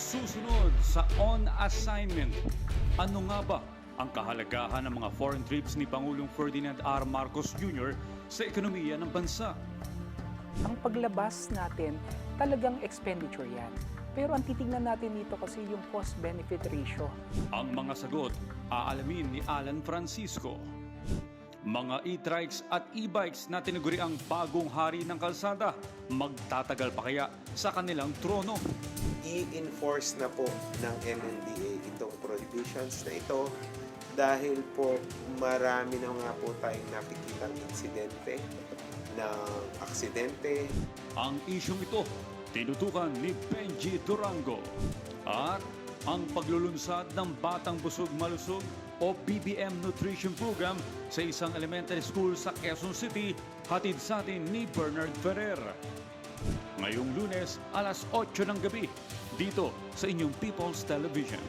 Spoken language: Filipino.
Susunod sa On Assignment, ano nga ba ang kahalagahan ng mga foreign trips ni Pangulong Ferdinand R. Marcos Jr. sa ekonomiya ng bansa? Ang paglabas natin, talagang expenditure yan. Pero ang titignan natin dito kasi yung cost-benefit ratio. Ang mga sagot, aalamin ni Alan Francisco. Mga e-trikes at e-bikes na tinaguri ang bagong hari ng kalsada, magtatagal pa kaya sa kanilang trono? I-enforce na po ng MMDA itong prohibitions na ito dahil po marami na nga po tayong nakikitang insidente ng aksidente. Ang isyong ito, tinutukan ni Benji Durango. At ang paglulunsad ng Batang Busog Malusog o BBM Nutrition Program sa isang elementary school sa Quezon City, hatid sa atin ni Bernard Ferrer. Ngayong Lunes, alas 8 ng gabi, dito sa inyong People's Television.